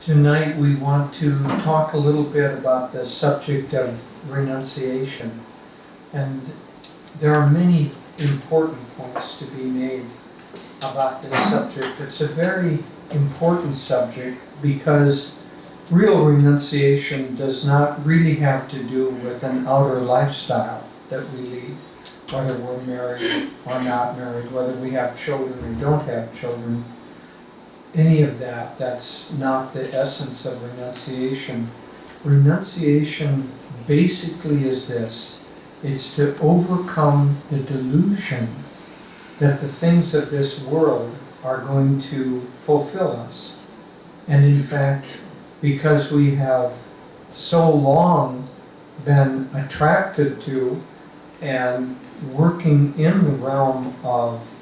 Tonight we want to talk a little bit about the subject of renunciation. And there are many important points to be made about this subject. It's a very important subject because real renunciation does not really have to do with an outer lifestyle that we lead, whether we're married or not married, whether we have children or don't have children. Any of that, that's not the essence of renunciation. Renunciation basically is this: it's to overcome the delusion that the things of this world are going to fulfill us. And in fact, because we have so long been attracted to and working in the realm of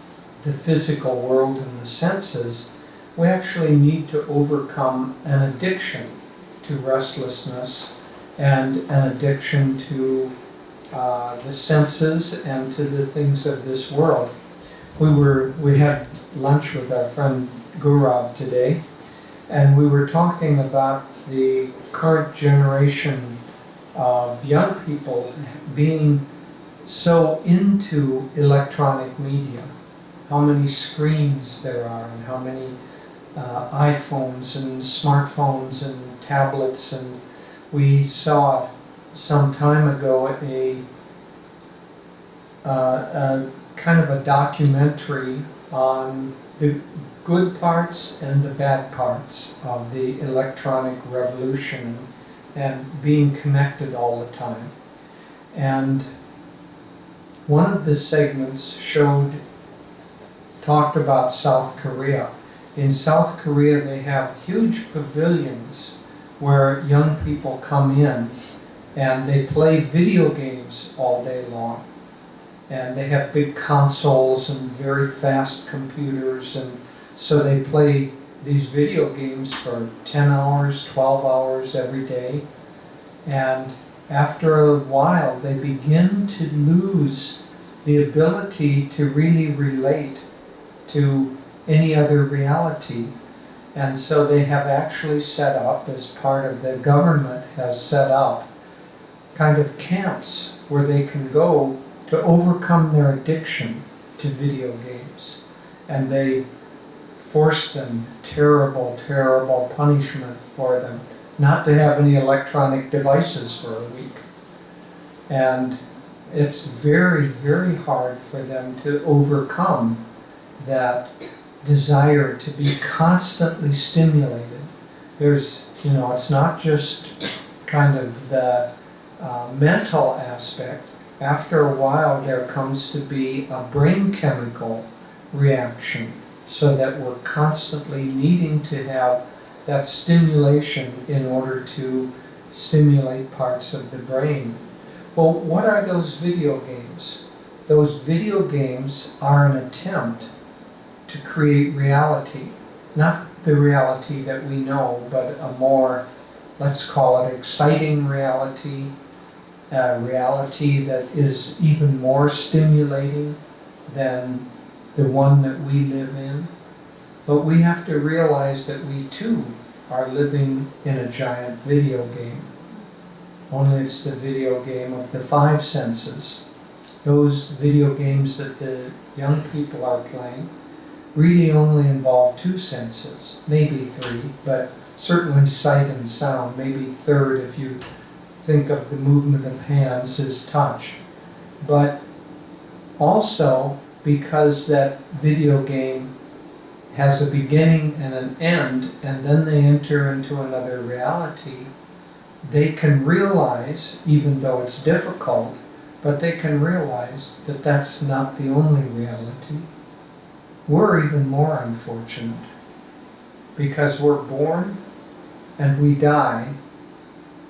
the physical world and the senses, we actually need to overcome an addiction to restlessness and an addiction to the senses and to the things of this world. We had lunch with our friend Gurgaon today, and we were talking about the current generation of young people being so into electronic media, how many screens there are and how many iPhones and smartphones and tablets. And we saw some time ago a kind of a documentary on the good parts and the bad parts of the electronic revolution and being connected all the time. And one of the segments talked about South Korea. In South Korea, they have huge pavilions where young people come in and they play video games all day long. And they have big consoles and very fast computers, and so they play these video games for 10 hours, 12 hours every day. And after a while, they begin to lose the ability to really relate to any other reality. And so they have actually set up, as part of the government has set up, kind of camps where they can go to overcome their addiction to video games. And they force them terrible, terrible punishment for them not to have any electronic devices for a week. And it's very, very hard for them to overcome that desire to be constantly stimulated. It's not just kind of the mental aspect. After a while, there comes to be a brain chemical reaction, so that we're constantly needing to have that stimulation in order to stimulate parts of the brain. Well, what are those video games? Those video games are an attempt to create reality. Not the reality that we know, but a more, let's call it, exciting reality, a reality that is even more stimulating than the one that we live in. But we have to realize that we too are living in a giant video game. Only it's the video game of the five senses. Those video games that the young people are playing really only involve two senses, maybe three, but certainly sight and sound, maybe third if you think of the movement of hands as touch. But also, because that video game has a beginning and an end, and then they enter into another reality, they can realize, even though it's difficult, but they can realize that that's not the only reality. We're even more unfortunate, because we're born and we die,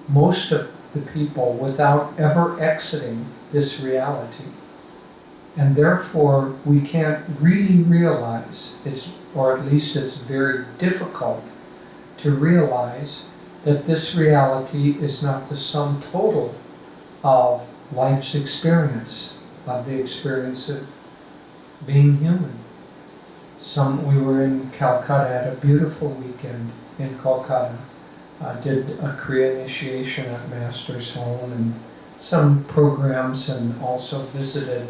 most of the people, without ever exiting this reality. And therefore, we can't really realize, or at least it's very difficult to realize, that this reality is not the sum total of life's experience, of the experience of being human. We were in Calcutta, had a beautiful weekend, in Kolkata. Did a Kriya initiation at Master's home and some programs, and also visited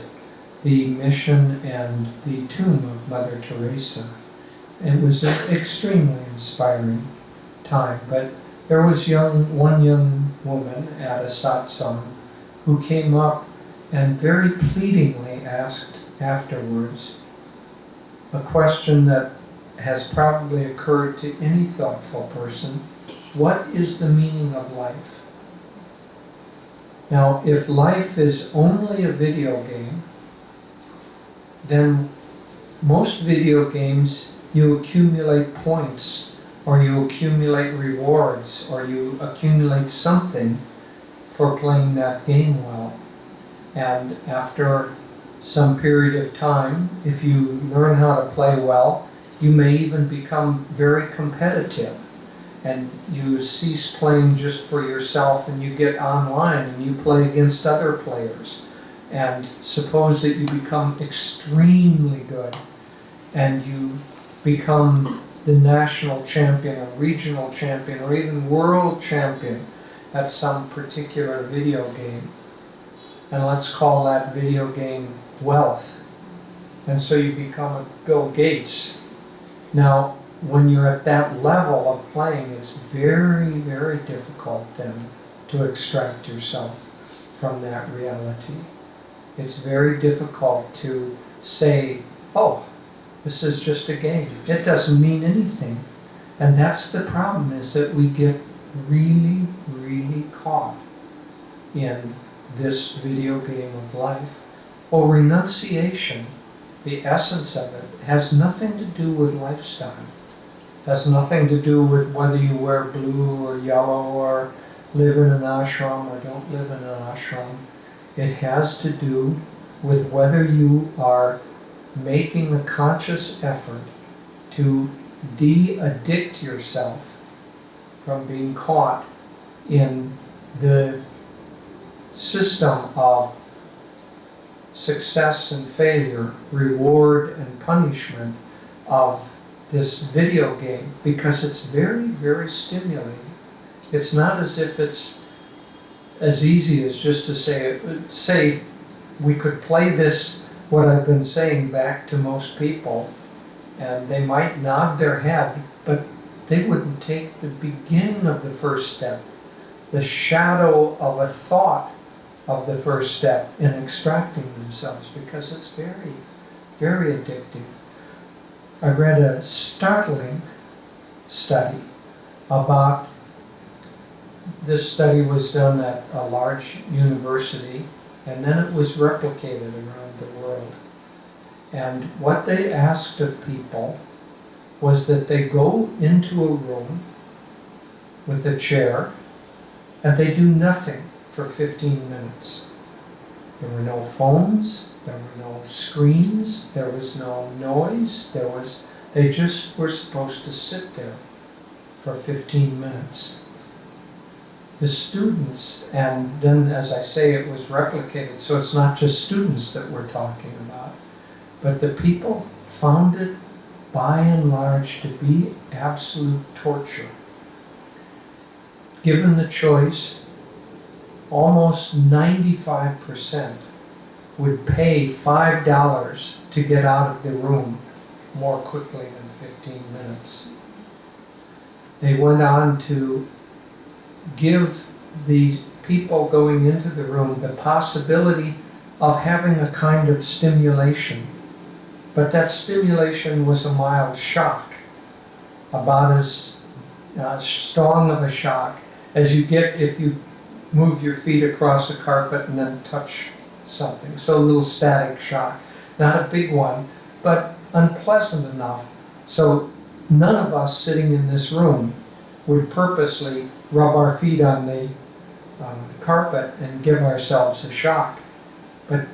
the mission and the tomb of Mother Teresa. It was an extremely inspiring time, but there was one young woman at a satsang who came up and very pleadingly asked afterwards a question that has probably occurred to any thoughtful person: what is the meaning of life? Now, if life is only a video game, then most video games, you accumulate points, or you accumulate rewards, or you accumulate something for playing that game well. And after some period of time, if you learn how to play well, you may even become very competitive. And you cease playing just for yourself and you get online and you play against other players. And suppose that you become extremely good and you become the national champion or regional champion or even world champion at some particular video game. And let's call that video game wealth. And so you become a Bill Gates. Now, when you're at that level of playing, it's very, very difficult then to extract yourself from that reality. It's very difficult to say, oh, this is just a game. It doesn't mean anything. And that's the problem, is that we get really, really caught in this video game of life. Well, renunciation, the essence of it, has nothing to do with lifestyle. Has nothing to do with whether you wear blue or yellow or live in an ashram or don't live in an ashram. It has to do with whether you are making a conscious effort to de-addict yourself from being caught in the system of success and failure, reward and punishment of this video game, because it's very, very stimulating. It's not as if it's as easy as just to say we could play this, what I've been saying, back to most people, and they might nod their head, but they wouldn't take the beginning of the first step, the shadow of a thought of the first step in extracting themselves, because it's very, very addictive. I read a startling study about, this study was done at a large university, and then it was replicated around the world. And what they asked of people was that they go into a room with a chair and they do nothing for 15 minutes. There were no phones, there were no screens, there was no noise, they just were supposed to sit there for 15 minutes. The students, and then as I say, it was replicated, so it's not just students that we're talking about, but the people found it by and large to be absolute torture. Given the choice, almost 95% would pay $5 to get out of the room more quickly than 15 minutes. They went on to give the people going into the room the possibility of having a kind of stimulation. But that stimulation was a mild shock, about as strong of a shock as you get if you move your feet across a carpet and then touch something. So a little static shock. Not a big one, but unpleasant enough. So none of us sitting in this room would purposely rub our feet on the carpet and give ourselves a shock. But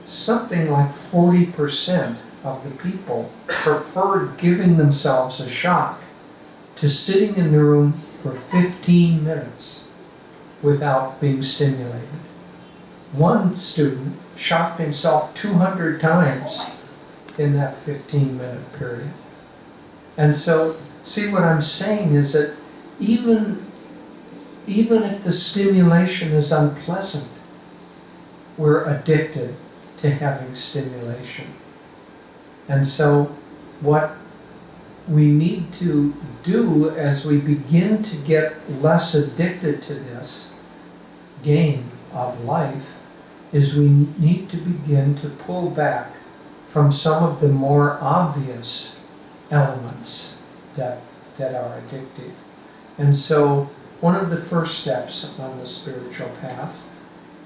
something like 40% of the people preferred giving themselves a shock to sitting in the room for 15 minutes without being stimulated. One student shocked himself 200 times in that 15-minute period. And so See, what I'm saying is that even if the stimulation is unpleasant, we're addicted to having stimulation. And so what we need to do as we begin to get less addicted to this game of life is we need to begin to pull back from some of the more obvious elements that are addictive. And so one of the first steps on the spiritual path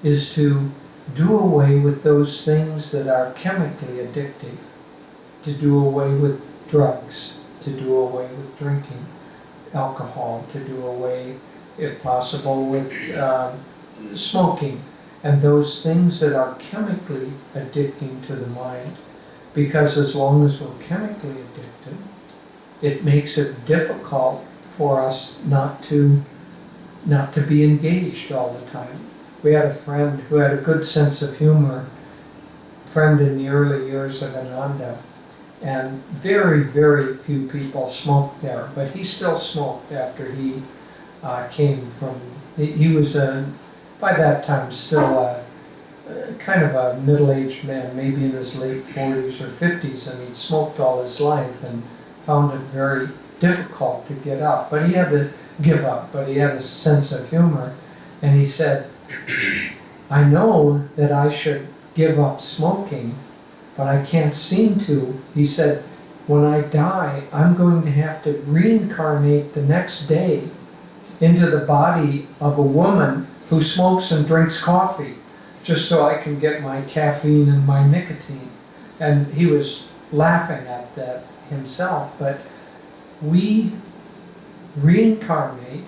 is to do away with those things that are chemically addictive, to do away with drugs, to do away with drinking alcohol, to do away, if possible, with smoking, and those things that are chemically addicting to the mind. Because as long as we're chemically addicted, it makes it difficult for us not to be engaged all the time. We had a friend who had a good sense of humor, friend in the early years of Ananda, and very, very few people smoked there, but he still smoked after he came from, he was by that time still kind of a middle-aged man, maybe in his late 40s or 50s, and he'd smoked all his life and found it very difficult to get up. But he had to give up, but he had a sense of humor, and he said, I know that I should give up smoking, but I can't seem to. He said, when I die, I'm going to have to reincarnate the next day into the body of a woman who smokes and drinks coffee, just so I can get my caffeine and my nicotine. And he was laughing at that himself, but we reincarnate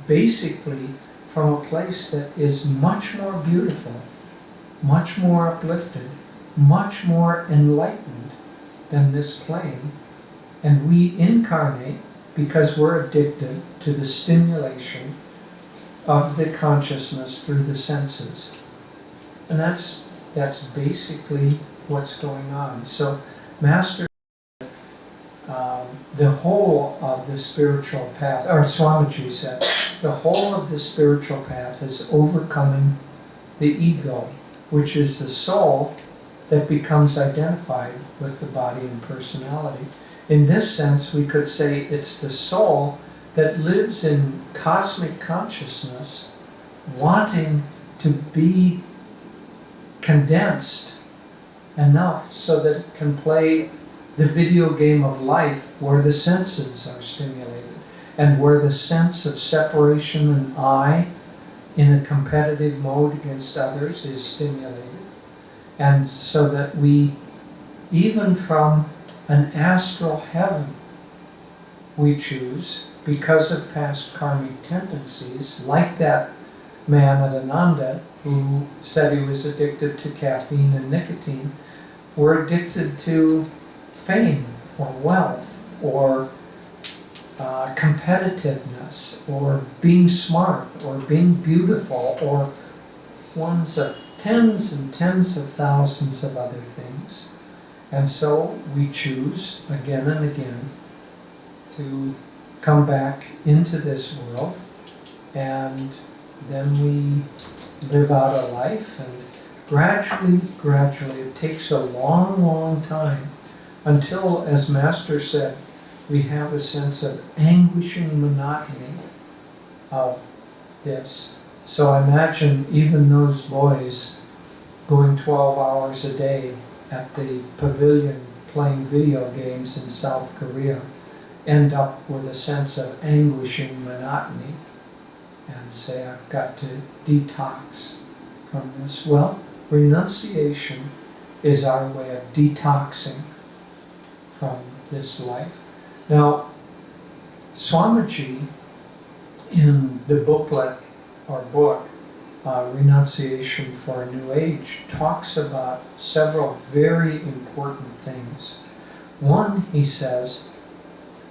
basically from a place that is much more beautiful, much more uplifted, much more enlightened than this plane, and we incarnate because we're addicted to the stimulation of the consciousness through the senses. And that's basically what's going on. So Master, the whole of the spiritual path, or Swamiji said, the whole of the spiritual path is overcoming the ego, which is the soul that becomes identified with the body and personality. In this sense, we could say it's the soul that lives in cosmic consciousness, wanting to be condensed enough so that it can play the video game of life where the senses are stimulated and where the sense of separation and I in a competitive mode against others is stimulated. And so that we, even from an astral heaven, we choose, because of past karmic tendencies, like that man at Ananda who said he was addicted to caffeine and nicotine, we're addicted to fame or wealth or competitiveness or being smart or being beautiful or ones of tens and tens of thousands of other things. And so we choose again and again to come back into this world, and then we live out a life, and gradually, it takes a long, long time until, as Master said, we have a sense of anguishing monotony of this. So I imagine even those boys going 12 hours a day at the pavilion playing video games in South Korea end up with a sense of anguishing monotony and say, I've got to detox from this. Well, renunciation is our way of detoxing from this life. Now, Swamiji, in the booklet or book, Renunciation for a New Age, talks about several very important things. One, he says,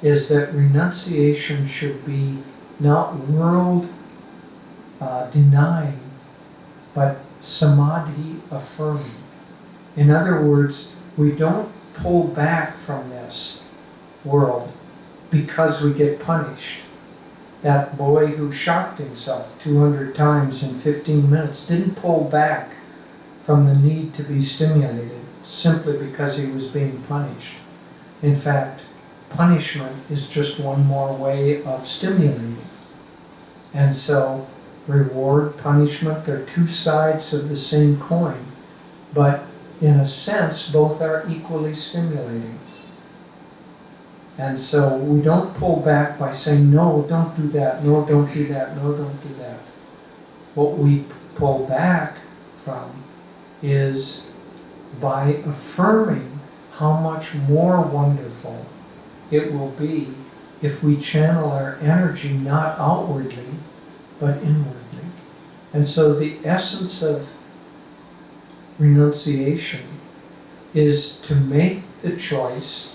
is that renunciation should be not world denying, but samadhi-affirming. In other words, we don't pull back from this world because we get punished. That boy who shocked himself 200 times in 15 minutes didn't pull back from the need to be stimulated simply because he was being punished. In fact, punishment is just one more way of stimulating. And so, reward, punishment, they're two sides of the same coin, but in a sense, both are equally stimulating. And so we don't pull back by saying, no, don't do that, no, don't do that, no, don't do that. What we pull back from is by affirming how much more wonderful it will be if we channel our energy not outwardly, but inwardly. And so the essence of renunciation is to make the choice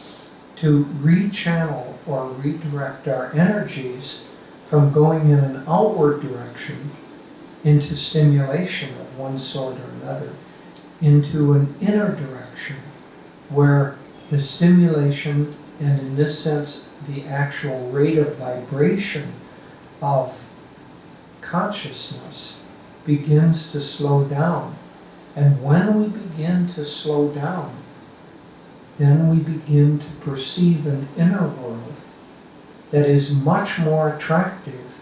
to rechannel or redirect our energies from going in an outward direction into stimulation of one sort or another, into an inner direction where the stimulation, and in this sense the actual rate of vibration of consciousness, begins to slow down. And when we begin to slow down, then we begin to perceive an inner world that is much more attractive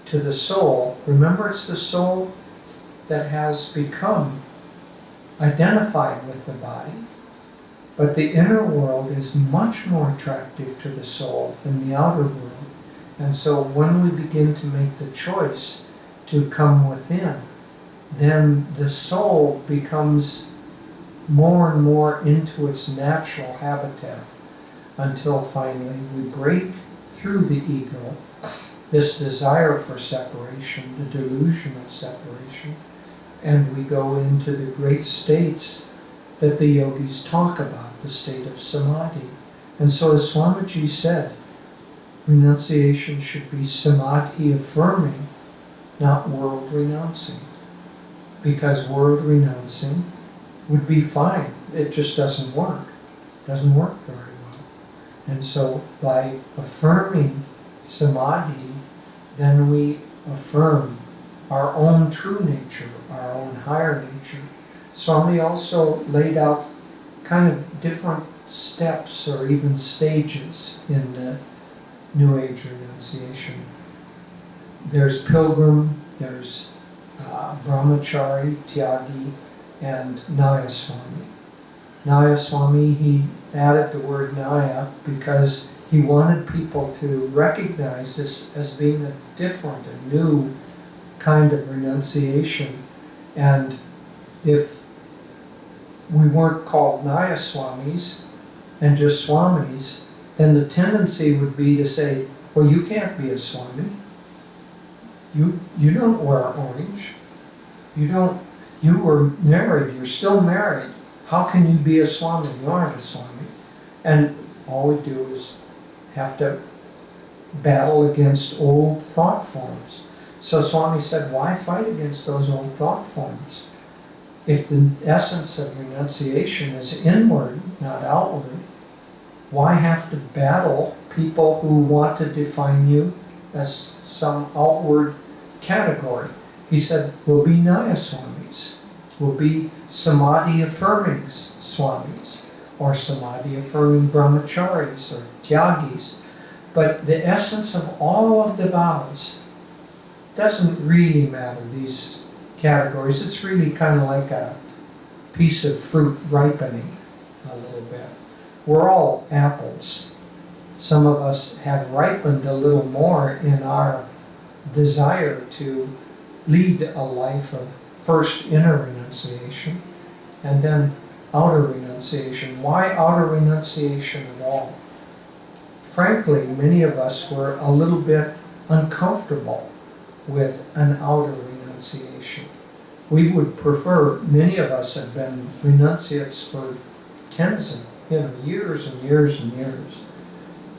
to the soul. Remember, it's the soul that has become identified with the body, but the inner world is much more attractive to the soul than the outer world. And so when we begin to make the choice to come within, then the soul becomes more and more into its natural habitat until finally we break through the ego, this desire for separation, the delusion of separation, and we go into the great states that the yogis talk about, the state of samadhi. And so as Swamiji said, renunciation should be samadhi-affirming, not world-renouncing. Because world-renouncing would be fine. It just doesn't work. It doesn't work very well. And so by affirming samadhi, then we affirm our own true nature, our own higher nature. Swami also laid out kind of different steps or even stages in the New Age renunciation. There's pilgrim, there's brahmachari, tyagi, and Nayaswami. Nayaswami, he added the word Naya because he wanted people to recognize this as being a different, a new kind of renunciation. And if we weren't called Nayaswamis and just Swamis, then the tendency would be to say, well, you can't be a Swami. You don't wear orange. You were married, you're still married. How can you be a Swami? You aren't a Swami. And all we do is have to battle against old thought forms. So Swami said, why fight against those old thought forms? If the essence of renunciation is inward, not outward, why have to battle people who want to define you as some outward category? He said, we'll be Nayaswamis, we'll be samadhi-affirming swamis, or samadhi-affirming brahmacharis, or tyagis. But the essence of all of the vows doesn't really matter, these categories. It's really kind of like a piece of fruit ripening a little bit. We're all apples. Some of us have ripened a little more in our desire to lead a life of first inner renunciation and then outer renunciation. Why outer renunciation at all? Frankly, many of us were a little bit uncomfortable with an outer renunciation. We would prefer, many of us have been renunciates for tens of years and years and years,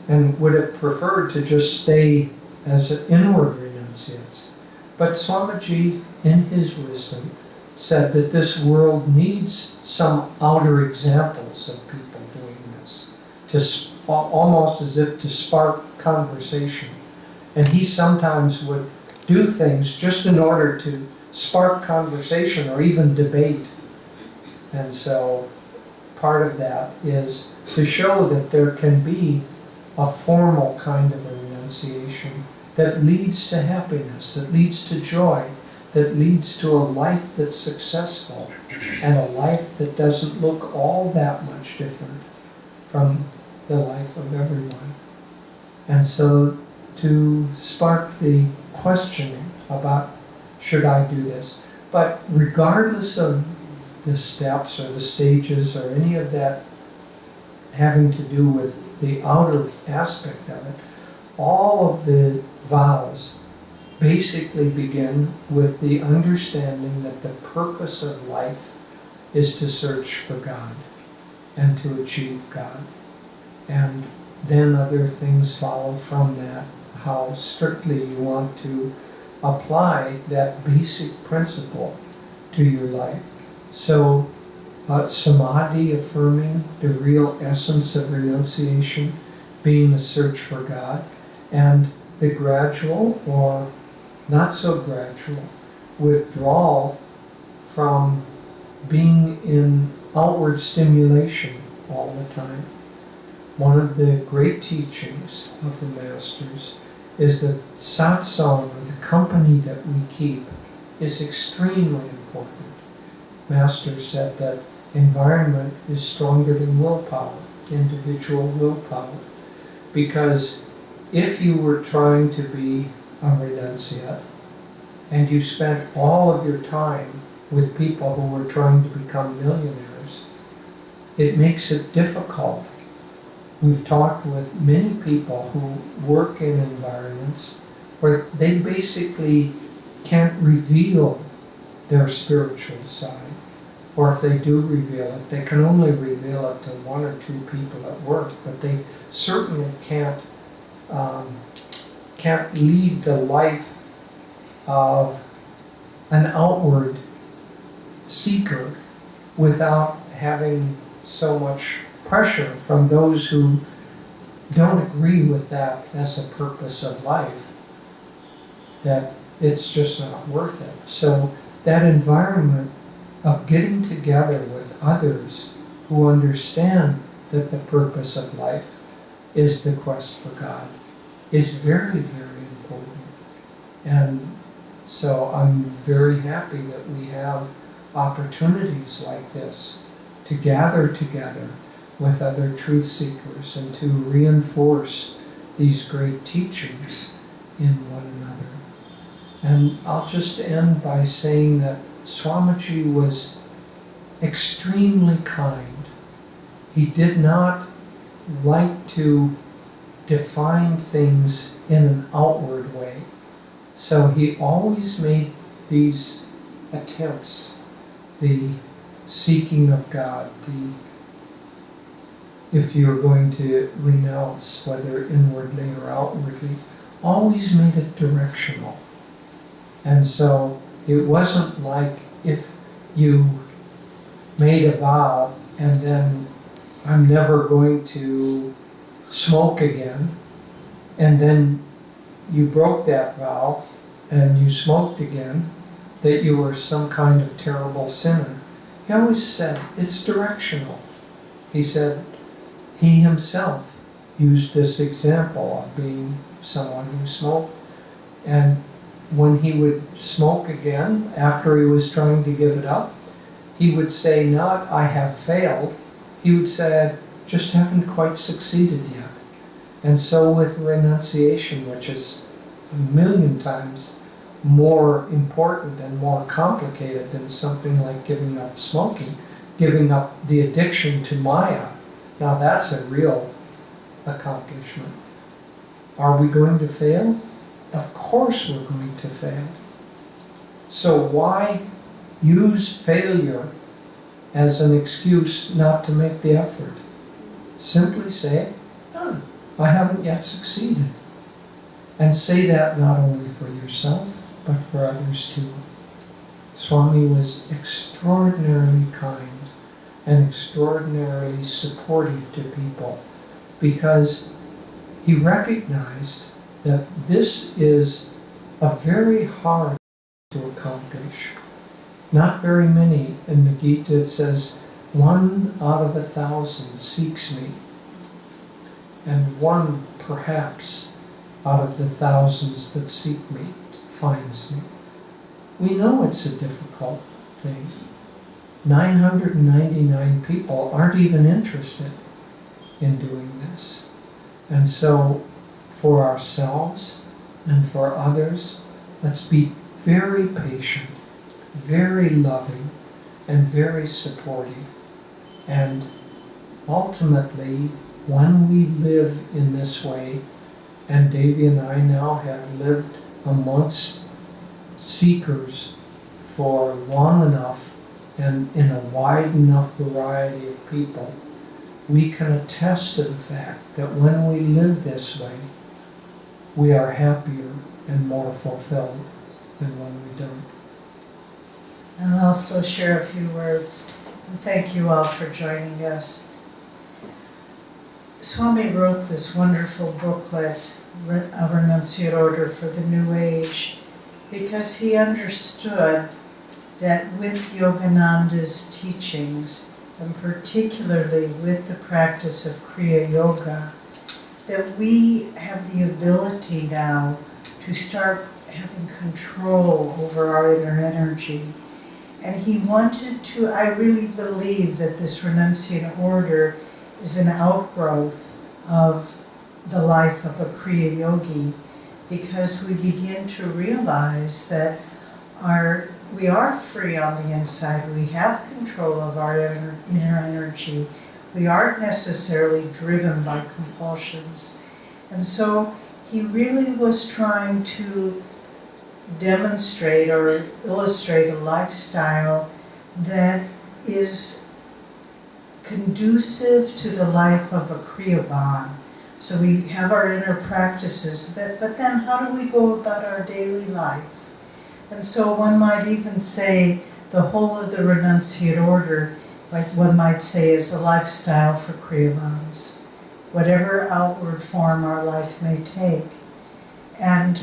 and would have preferred to just stay as inward renunciates. But Swamiji, in his wisdom, said that this world needs some outer examples of people doing this, to almost as if to spark conversation. And he sometimes would do things just in order to spark conversation or even debate. And so part of that is to show that there can be a formal kind of a renunciation that leads to happiness, that leads to joy, that leads to a life that's successful and a life that doesn't look all that much different from the life of everyone. And so to spark the questioning about, should I do this? But regardless of the steps or the stages or any of that having to do with the outer aspect of it, all of the vows basically begin with the understanding that the purpose of life is to search for God and to achieve God. And then other things follow from that, how strictly you want to apply that basic principle to your life. So samadhi-affirming, the real essence of renunciation, being a search for God, and the gradual or not so gradual withdrawal from being in outward stimulation all the time. One of the great teachings of the Masters is that satsang, or the company that we keep, is extremely important. Master said that environment is stronger than willpower, individual willpower, because if you were trying to be a renunciate and you spent all of your time with people who were trying to become millionaires, it makes it difficult. We've talked with many people who work in environments where they basically can't reveal their spiritual side. Or if they do reveal it, they can only reveal it to one or two people at work, but they certainly can't lead the life of an outward seeker without having so much pressure from those who don't agree with that as a purpose of life, that it's just not worth it. So that environment of getting together with others who understand that the purpose of life is the quest for God is very, very important. And so I'm very happy that we have opportunities like this to gather together with other truth seekers and to reinforce these great teachings in one another. And I'll just end by saying that Swamiji was extremely kind. He did not like to define things in an outward way. So he always made these attempts, the seeking of God, if you're going to renounce, whether inwardly or outwardly, always made it directional. And so it wasn't like if you made a vow and then I'm never going to smoke again, and then you broke that vow and you smoked again, that you were some kind of terrible sinner. He always said it's directional. He said he himself used this example of being someone who smoked, and when he would smoke again after he was trying to give it up, he would say not I have failed, he would say I just haven't quite succeeded yet. And so with renunciation, which is a million times more important and more complicated than something like giving up smoking, giving up the addiction to Maya, now that's a real accomplishment. Are we going to fail? Of course we're going to fail. So why use failure as an excuse not to make the effort? Simply say, no, I haven't yet succeeded. And say that not only for yourself, but for others too. Swami was extraordinarily kind and extraordinarily supportive to people because he recognized that this is a very hard to accomplish. Not very many. In the Gita it says, 1 out of 1,000 seeks me, and 1 perhaps out of the thousands that seek me finds me. We know it's a difficult thing. 999 people aren't even interested in doing this. And so, for ourselves and for others, let's be very patient, very loving, and very supportive. And ultimately, when we live in this way, and Devi and I now have lived amongst seekers for long enough and in a wide enough variety of people, we can attest to the fact that when we live this way, we are happier and more fulfilled than when we don't. And I'll also share a few words. And thank you all for joining us. Swami wrote this wonderful booklet, A Renunciate Order for the New Age, because he understood that with Yogananda's teachings, and particularly with the practice of Kriya Yoga, that we have the ability now to start having control over our inner energy. And he wanted to, I really believe that this renunciate order is an outgrowth of the life of a Kriya Yogi, because we begin to realize that we are free on the inside. We have control of our inner energy. We aren't necessarily driven by compulsions. And so he really was trying to demonstrate or illustrate a lifestyle that is conducive to the life of a kriyaban. So we have our inner practices, but then how do we go about our daily life? And so one might even say the whole of the renunciate order, like one might say, is a lifestyle for kriyabans, whatever outward form our life may take. And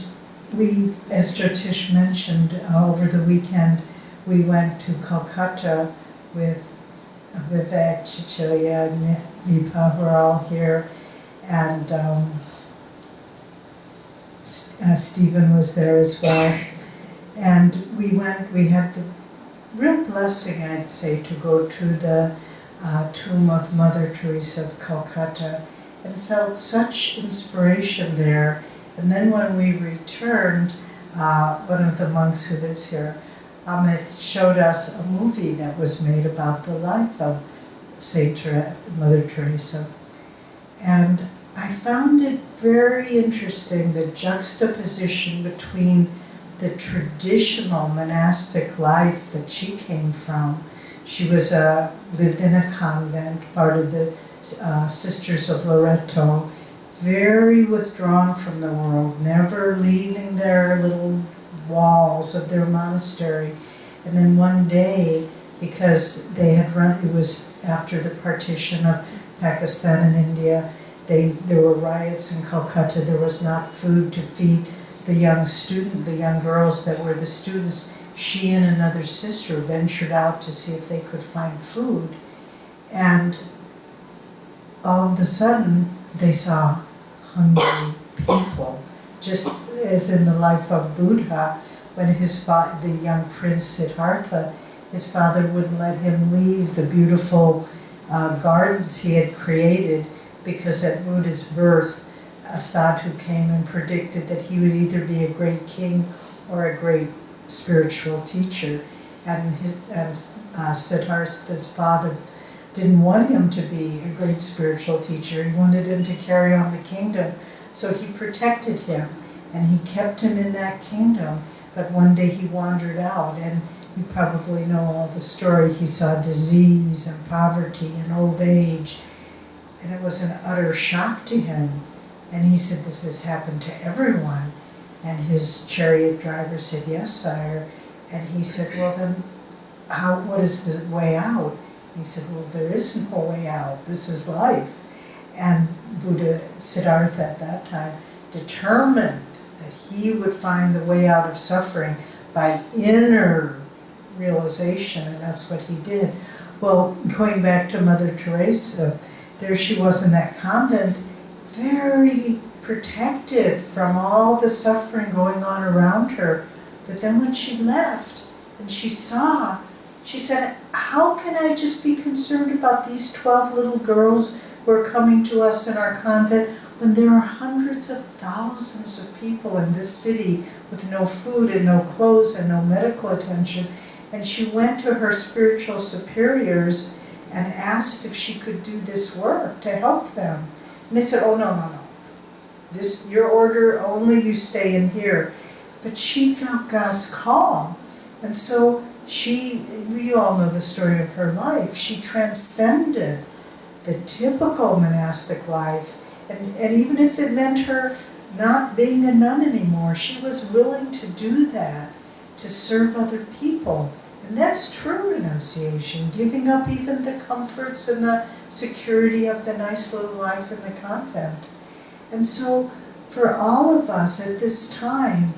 we, as Jyotish mentioned, over the weekend, we went to Calcutta with Vivek, Chichilya, and Vipa, who are all here, and Stephen was there as well. And we had the real blessing, I'd say, to go to the tomb of Mother Teresa of Calcutta, and felt such inspiration there. And then when we returned, one of the monks who lives here, Amit, showed us a movie that was made about the life of Mother Teresa. And I found it very interesting, the juxtaposition between the traditional monastic life that she came from. She was lived in a convent, part of the Sisters of Loreto, very withdrawn from the world, never leaving their little walls of their monastery. And then one day, because they had it was after the partition of Pakistan and India, there were riots in Calcutta. There was not food to feed the young girls that were the students. She and another sister ventured out to see if they could find food. And all of a sudden, they saw hungry people, just as in the life of Buddha, when the young prince Siddhartha, his father wouldn't let him leave the beautiful gardens he had created, because at Buddha's birth, a sadhu came and predicted that he would either be a great king or a great spiritual teacher. And Siddhartha's father didn't want him to be a great spiritual teacher. He wanted him to carry on the kingdom. So he protected him, and he kept him in that kingdom. But one day he wandered out, and you probably know all the story. He saw disease and poverty and old age, and it was an utter shock to him. And he said, "This has happened to everyone." And his chariot driver said, "Yes, sire." And he said, "Well then, what is the way out?" He said, "Well, there is no way out. This is life." And Buddha Siddhartha at that time, determined that he would find the way out of suffering by inner realization, and that's what he did. Well, going back to Mother Teresa, there she was in that convent, very protected from all the suffering going on around her. But then when she left and she saw, she said, how can I just be concerned about these 12 little girls who are coming to us in our convent when there are hundreds of thousands of people in this city with no food and no clothes and no medical attention? And she went to her spiritual superiors and asked if she could do this work to help them. And they said, oh, no. This, your order, only you stay in here. But she felt God's call. And so we all know the story of her life. She transcended the typical monastic life. And even if it meant her not being a nun anymore, she was willing to do that, to serve other people. And that's true renunciation, giving up even the comforts and the security of the nice little life in the convent. And so for all of us at this time,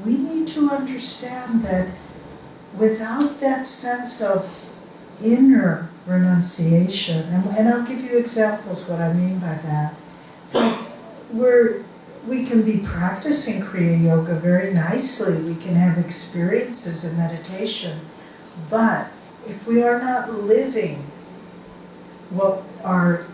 we need to understand that without that sense of inner renunciation, and I'll give you examples what I mean by that, we can be practicing Kriya Yoga very nicely, we can have experiences in meditation, but if we are not living what our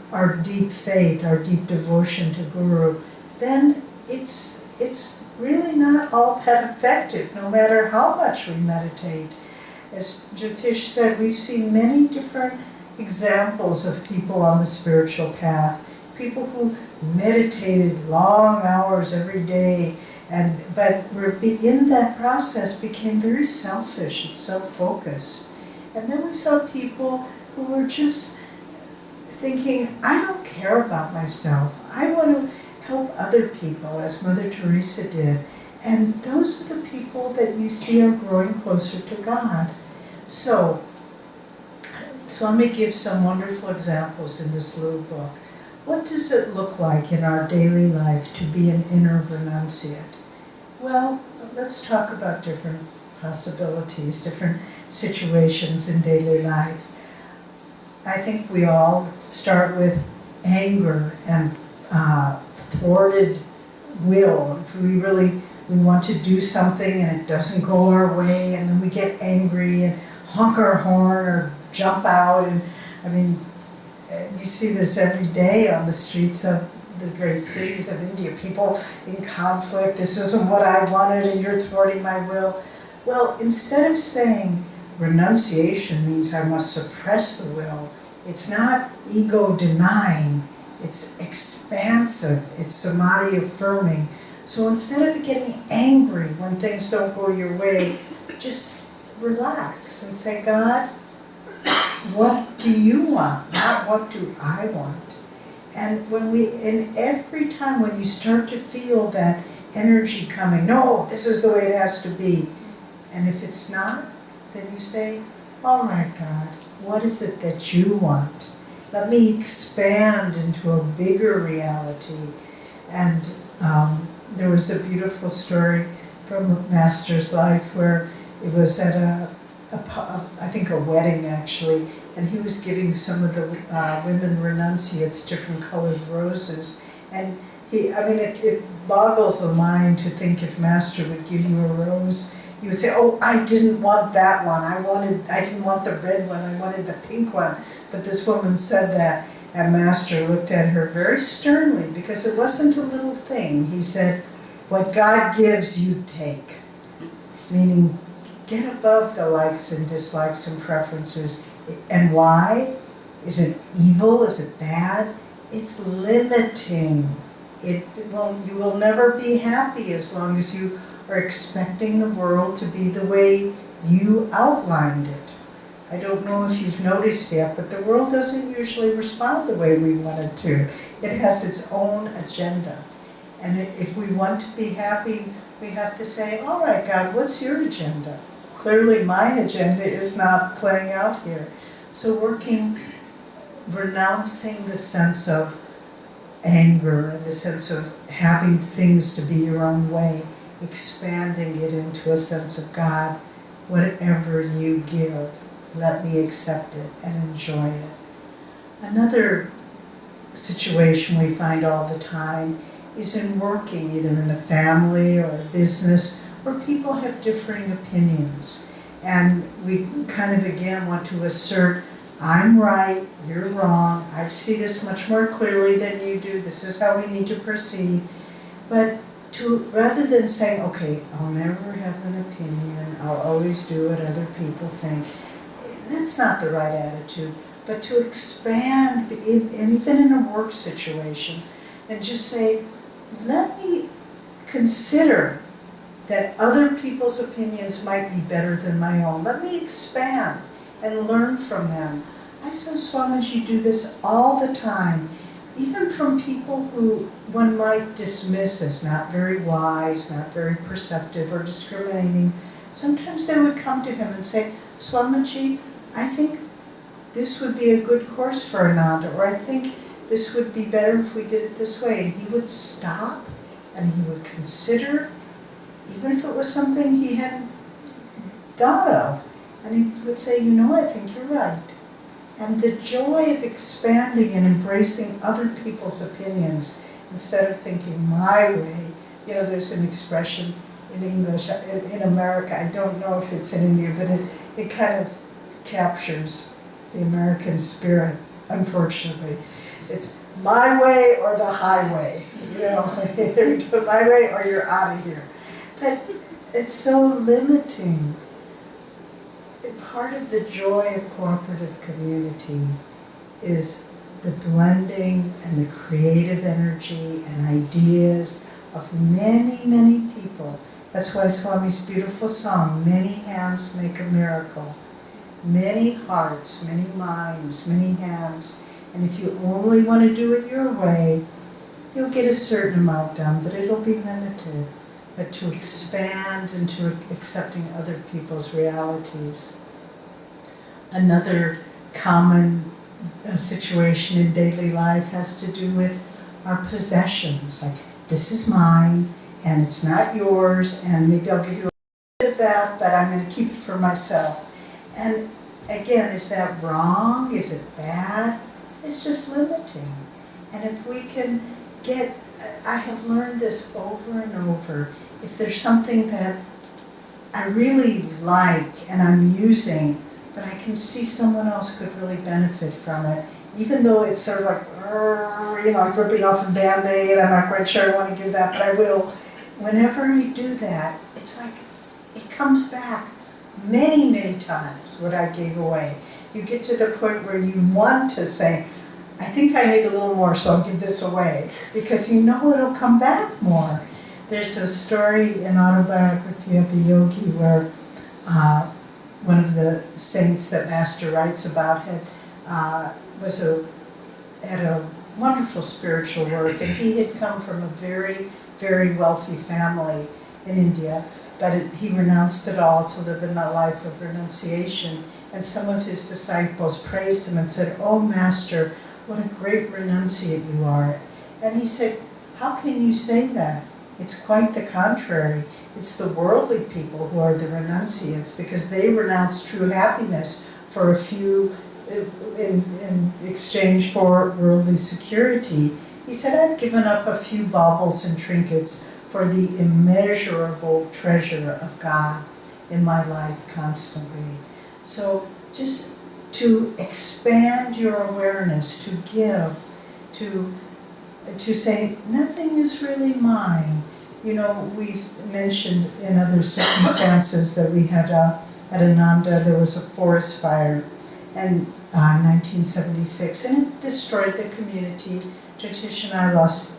deep faith, our deep devotion to Guru, then it's really not all that effective, no matter how much we meditate. As Jyotish said, we've seen many different examples of people on the spiritual path, people who meditated long hours every day, but were in that process became very selfish and self-focused. And then we saw people who were just thinking, I don't care about myself. I want to help other people, as Mother Teresa did. And those are the people that you see are growing closer to God. So, Swami gives some wonderful examples in this little book. What does it look like in our daily life to be an inner renunciate? Well, let's talk about different possibilities, different situations in daily life. I think we all start with anger and thwarted will. If we want to do something and it doesn't go our way, and then we get angry and honk our horn or jump out. And I mean, you see this every day on the streets of the great cities of India. People in conflict, this isn't what I wanted and you're thwarting my will. Well, instead of saying renunciation means I must suppress the will, it's not ego denying, it's expansive, it's samadhi-affirming. So instead of getting angry when things don't go your way, just relax and say, God, what do you want? Not what do I want? And every time when you start to feel that energy coming, no, this is the way it has to be. And if it's not, then you say, all right, God, what is it that you want? Let me expand into a bigger reality. And there was a beautiful story from the Master's life where it was at I think a wedding actually, and he was giving some of the women renunciates different colored roses. And it boggles the mind to think if Master would give you a rose, he would say, oh, I didn't want that one. I didn't want the red one, I wanted the pink one. But this woman said that, and Master looked at her very sternly because it wasn't a little thing. He said, what God gives, you take. Meaning, get above the likes and dislikes and preferences. And why? Is it evil? Is it bad? It's limiting. You will never be happy as long as you are expecting the world to be the way you outlined it. I don't know if you've noticed yet, but the world doesn't usually respond the way we want it to. It has its own agenda. And if we want to be happy, we have to say, all right, God, what's your agenda? Clearly my agenda is not playing out here. So renouncing the sense of anger, and the sense of having things to be your own way, expanding it into a sense of God, whatever you give, let me accept it and enjoy it. Another situation we find all the time is in working, either in a family or a business, where people have differing opinions. And we kind of again want to assert, I'm right, you're wrong, I see this much more clearly than you do, this is how we need to proceed. But rather than saying, okay, I'll never have an opinion, I'll always do what other people think, that's not the right attitude. But to expand, even in a work situation, and just say, let me consider that other people's opinions might be better than my own. Let me expand and learn from them. I saw Swamiji do this all the time, even from people who one might dismiss as not very wise, not very perceptive or discriminating. Sometimes they would come to him and say, Swamiji, I think this would be a good course for Ananda, or I think this would be better if we did it this way. And he would stop and he would consider, even if it was something he hadn't thought of, and he would say, you know, I think you're right. And the joy of expanding and embracing other people's opinions instead of thinking my way. You know, there's an expression in English, in America, I don't know if it's in India, but it kind of captures the American spirit, unfortunately. It's my way or the highway. You know, either you do it my way or you're out of here. But it's so limiting. Part of the joy of cooperative community is the blending and the creative energy and ideas of many, many people. That's why Swami's beautiful song, many hands make a miracle. Many hearts, many minds, many hands. And if you only want to do it your way, you'll get a certain amount done, but it'll be limited. But to expand into accepting other people's realities. Another common situation in daily life has to do with our possessions. Like, this is mine, and it's not yours, and maybe I'll give you a bit of that, but I'm going to keep it for myself. And again, is that wrong? Is it bad? It's just limiting. And if we can I have learned this over and over, if there's something that I really like and I'm using, but I can see someone else could really benefit from it, even though it's sort of like, you know, like ripping off a Band-Aid, I'm not quite sure I want to give that, but I will. Whenever I do that, it's like, it comes back many, many times what I gave away. You get to the point where you want to say, I think I need a little more, so I'll give this away, because you know it'll come back more. There's a story in Autobiography of a Yogi where one of the saints that Master writes about had a wonderful spiritual work, and he had come from a very, very wealthy family in India, but he renounced it all to live in a life of renunciation. And some of his disciples praised him and said, "Oh, Master, what a great renunciate you are." And he said, "How can you say that? It's quite the contrary. It's the worldly people who are the renunciates, because they renounce true happiness for a few in exchange for worldly security." He said, "I've given up a few baubles and trinkets for the immeasurable treasure of God in my life constantly." So just to expand your awareness, to give, to say, nothing is really mine. You know, we've mentioned in other circumstances that we had at Ananda, there was a forest fire in 1976, and it destroyed the community. Jyotish and I lost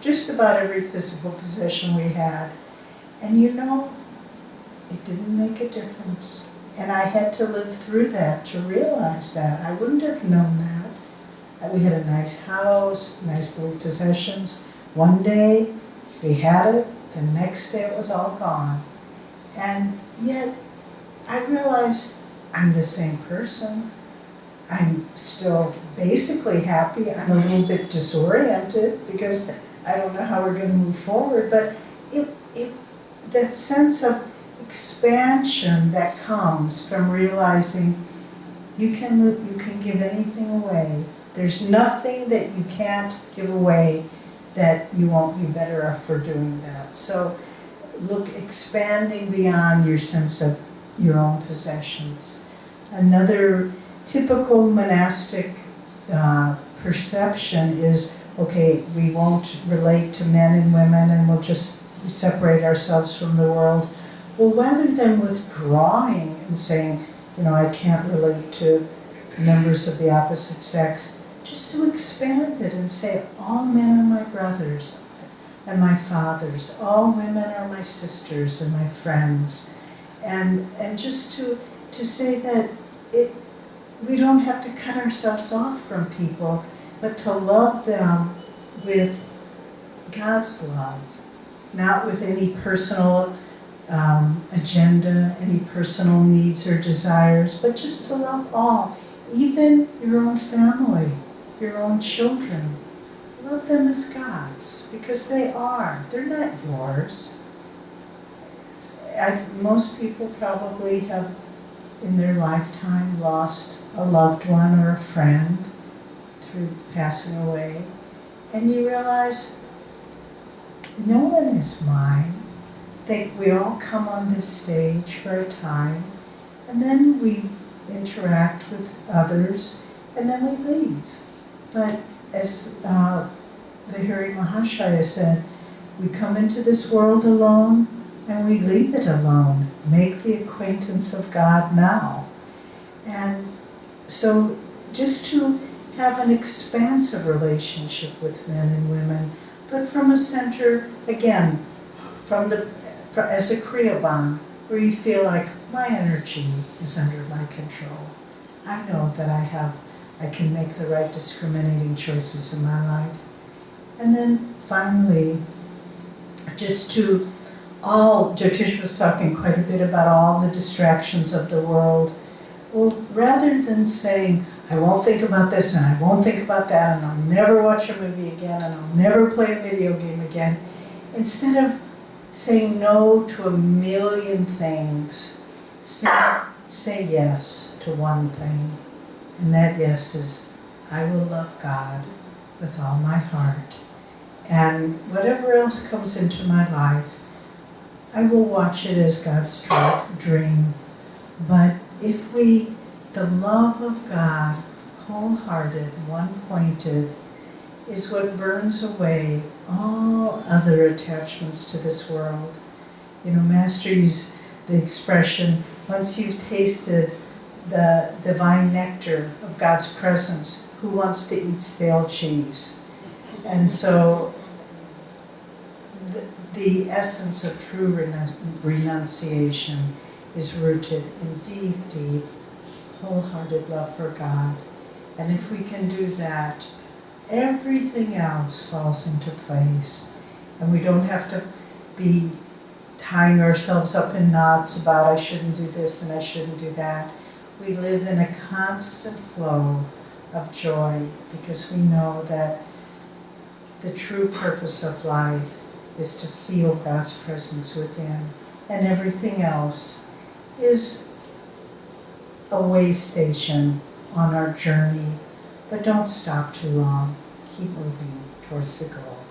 just about every physical possession we had. And you know, it didn't make a difference. And I had to live through that to realize that. I wouldn't have known that. We had a nice house, nice little possessions. One day we had it, the next day it was all gone. And yet I realized I'm the same person. I'm still basically happy. I'm a little bit disoriented because I don't know how we're going to move forward, but that sense of expansion that comes from realizing you can give anything away. There's nothing that you can't give away that you won't be better off for doing that. So look, expanding beyond your sense of your own possessions. Another typical monastic perception is, okay, we won't relate to men and women and we'll just separate ourselves from the world. Well, rather than withdrawing and saying, I can't relate to members of the opposite sex, just to expand it and say, all men are my brothers and my fathers, all women are my sisters and my friends. And just to say that we don't have to cut ourselves off from people, but to love them with God's love, not with any personal agenda, any personal needs or desires, but just to love all, even your own family, your own children. Love them as God's, because they are. They're not yours. Most people probably have, in their lifetime, lost a loved one or a friend through passing away, and you realize no one is mine. We all come on this stage for a time, and then we interact with others, and then we leave. But as the Hari Mahashaya said, we come into this world alone, and we leave it alone. Make the acquaintance of God now. And so just to have an expansive relationship with men and women, but from a center, again, as a kriyaban, where you feel like my energy is under my control. I know that I can make the right discriminating choices in my life. And then finally, Jyotish was talking quite a bit about all the distractions of the world. Well, rather than saying, I won't think about this and I won't think about that and I'll never watch a movie again and I'll never play a video game again, instead of saying no to a million things, say yes to one thing. And that yes is, I will love God with all my heart. And whatever else comes into my life, I will watch it as God's dream. But if the love of God, wholehearted, one-pointed, is what burns away all other attachments to this world. Master used the expression, once you've tasted the divine nectar of God's presence, who wants to eat stale cheese? And so the essence of true renunciation is rooted in deep, deep, wholehearted love for God. And if we can do that, everything else falls into place. And we don't have to be tying ourselves up in knots about I shouldn't do this and I shouldn't do that. We live in a constant flow of joy because we know that the true purpose of life is to feel God's presence within, and everything else is a way station on our journey. But don't stop too long. Keep moving towards the goal.